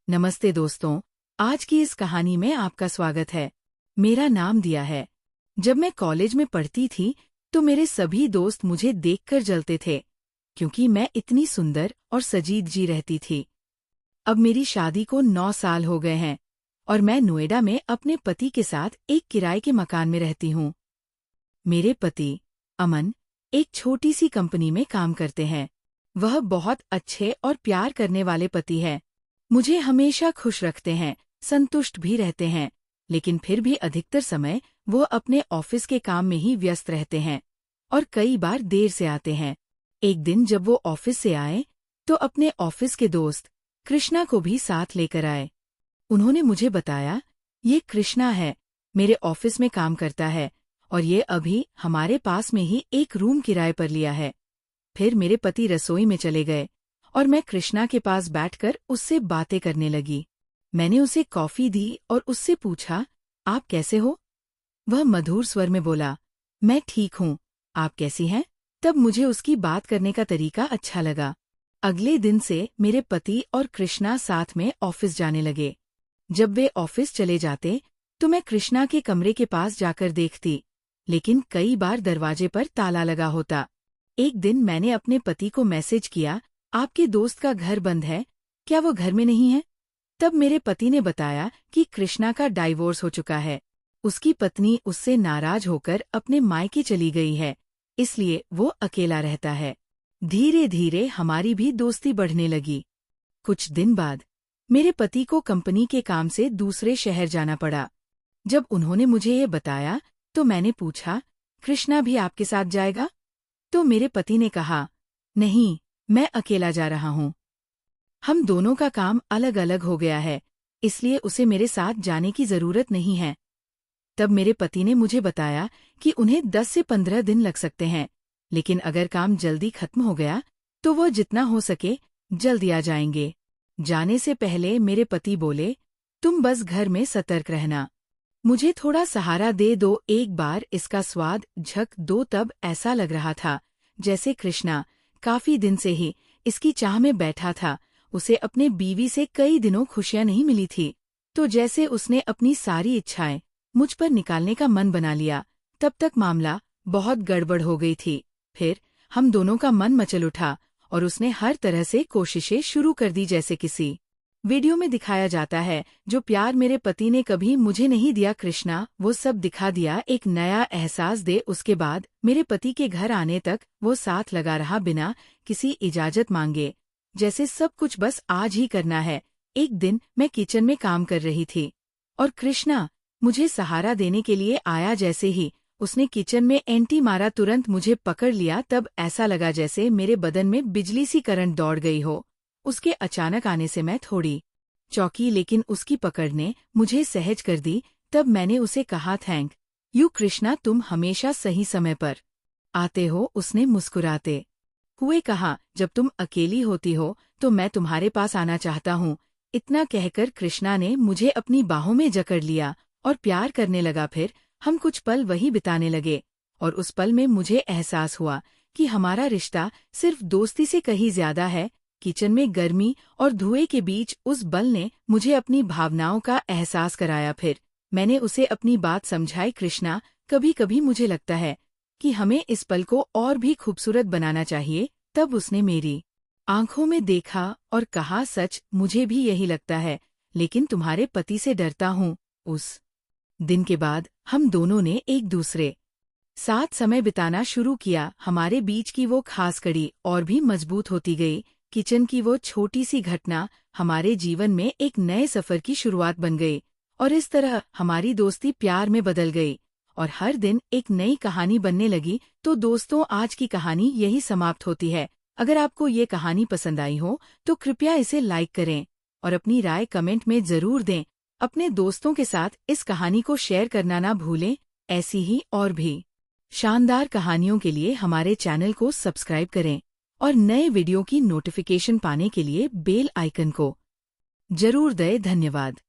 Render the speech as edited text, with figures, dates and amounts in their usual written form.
नमस्ते दोस्तों, आज की इस कहानी में आपका स्वागत है। मेरा नाम दिया है। जब मैं कॉलेज में पढ़ती थी तो मेरे सभी दोस्त मुझे देखकर जलते थे, क्योंकि मैं इतनी सुंदर और सजीद-जी रहती थी। अब मेरी शादी को 9 साल हो गए हैं और मैं नोएडा में अपने पति के साथ एक किराए के मकान में रहती हूँ। मेरे पति, अमन, एक छोटी सी कंपनी में काम करते हैं। वह बहुत अच्छे और प्यार करने वाले पति हैं। मुझे हमेशा खुश रखते हैं, संतुष्ट भी रहते हैं, लेकिन फिर भी अधिकतर समय वो अपने ऑफिस के काम में ही व्यस्त रहते हैं और कई बार देर से आते हैं। एक दिन जब वो ऑफिस से आए तो अपने ऑफिस के दोस्त कृष्णा को भी साथ लेकर आए। उन्होंने मुझे बताया, ये कृष्णा है, मेरे ऑफिस में काम करता है और ये अभी हमारे पास में ही एक रूम किराए पर लिया है। फिर मेरे पति रसोई में चले गए और मैं कृष्णा के पास बैठकर उससे बातें करने लगी। मैंने उसे कॉफी दी और उससे पूछा, आप कैसे हो? वह मधुर स्वर में बोला, मैं ठीक हूँ, आप कैसी हैं? तब मुझे उसकी बात करने का तरीका अच्छा लगा। अगले दिन से मेरे पति और कृष्णा साथ में ऑफिस जाने लगे। जब वे ऑफिस चले जाते तो मैं कृष्णा के कमरे के पास जाकर देखती, लेकिन कई बार दरवाजे पर ताला लगा होता। एक दिन मैंने अपने पति को मैसेज किया, आपके दोस्त का घर बंद है, क्या वो घर में नहीं है? तब मेरे पति ने बताया कि कृष्णा का डाइवोर्स हो चुका है। उसकी पत्नी उससे नाराज होकर अपने मायके चली गई है, इसलिए वो अकेला रहता है। धीरे धीरे हमारी भी दोस्ती बढ़ने लगी। कुछ दिन बाद मेरे पति को कंपनी के काम से दूसरे शहर जाना पड़ा। जब उन्होंने मुझे ये बताया तो मैंने पूछा, कृष्णा भी आपके साथ जाएगा? तो मेरे पति ने कहा, नहीं, मैं अकेला जा रहा हूँ। हम दोनों का काम अलग अलग हो गया है, इसलिए उसे मेरे साथ जाने की जरूरत नहीं है। तब मेरे पति ने मुझे बताया कि उन्हें 10 से 15 दिन लग सकते हैं, लेकिन अगर काम जल्दी खत्म हो गया तो वो जितना हो सके जल्दी आ जाएंगे। जाने से पहले मेरे पति बोले, तुम बस घर में सतर्क रहना, मुझे थोड़ा सहारा दे दो। एक बार इसका स्वाद झक दो, तब ऐसा लग रहा था जैसे कृष्णा काफी दिन से ही इसकी चाह में बैठा था। उसे अपने बीवी से कई दिनों खुशियां नहीं मिली थी, तो जैसे उसने अपनी सारी इच्छाएं मुझ पर निकालने का मन बना लिया। तब तक मामला बहुत गड़बड़ हो गई थी। फिर हम दोनों का मन मचल उठा और उसने हर तरह से कोशिशें शुरू कर दी, जैसे किसी वीडियो में दिखाया जाता है, जो प्यार मेरे पति ने कभी मुझे नहीं दिया, कृष्णा वो सब दिखा दिया, एक नया एहसास दे। उसके बाद मेरे पति के घर आने तक वो साथ लगा रहा, बिना किसी इजाजत मांगे, जैसे सब कुछ बस आज ही करना है। एक दिन मैं किचन में काम कर रही थी और कृष्णा मुझे सहारा देने के लिए आया। जैसे ही उसने किचन में एंटी मारा, तुरंत मुझे पकड़ लिया। तब ऐसा लगा जैसे मेरे बदन में बिजली सी करंट दौड़ गई हो। उसके अचानक आने से मैं थोड़ी चौंकी, लेकिन उसकी पकड़ ने मुझे सहज कर दी। तब मैंने उसे कहा, थैंक यू कृष्णा, तुम हमेशा सही समय पर आते हो। उसने मुस्कुराते हुए कहा, जब तुम अकेली होती हो तो मैं तुम्हारे पास आना चाहता हूँ। इतना कहकर कृष्णा ने मुझे अपनी बाहों में जकड़ लिया और प्यार करने लगा। फिर हम कुछ पल वही बिताने लगे और उस पल में मुझे एहसास हुआ कि हमारा रिश्ता सिर्फ दोस्ती से कहीं ज्यादा है। किचन में गर्मी और धुएं के बीच उस बल ने मुझे अपनी भावनाओं का एहसास कराया। फिर मैंने उसे अपनी बात समझाई, कृष्णा, कभी कभी मुझे लगता है कि हमें इस पल को और भी खूबसूरत बनाना चाहिए। तब उसने मेरी आंखों में देखा और कहा, सच, मुझे भी यही लगता है, लेकिन तुम्हारे पति से डरता हूँ। उस दिन के बाद हम दोनों ने एक दूसरे साथ समय बिताना शुरू किया। हमारे बीच की वो खास कड़ी और भी मजबूत होती गई। किचन की वो छोटी सी घटना हमारे जीवन में एक नए सफर की शुरुआत बन गई और इस तरह हमारी दोस्ती प्यार में बदल गई और हर दिन एक नई कहानी बनने लगी। तो दोस्तों, आज की कहानी यही समाप्त होती है। अगर आपको ये कहानी पसंद आई हो तो कृपया इसे लाइक करें और अपनी राय कमेंट में जरूर दें। अपने दोस्तों के साथ इस कहानी को शेयर करना ना भूलें। ऐसी ही और भी शानदार कहानियों के लिए हमारे चैनल को सब्सक्राइब करें और नए वीडियो की नोटिफिकेशन पाने के लिए बेल आइकन को जरूर दें। धन्यवाद।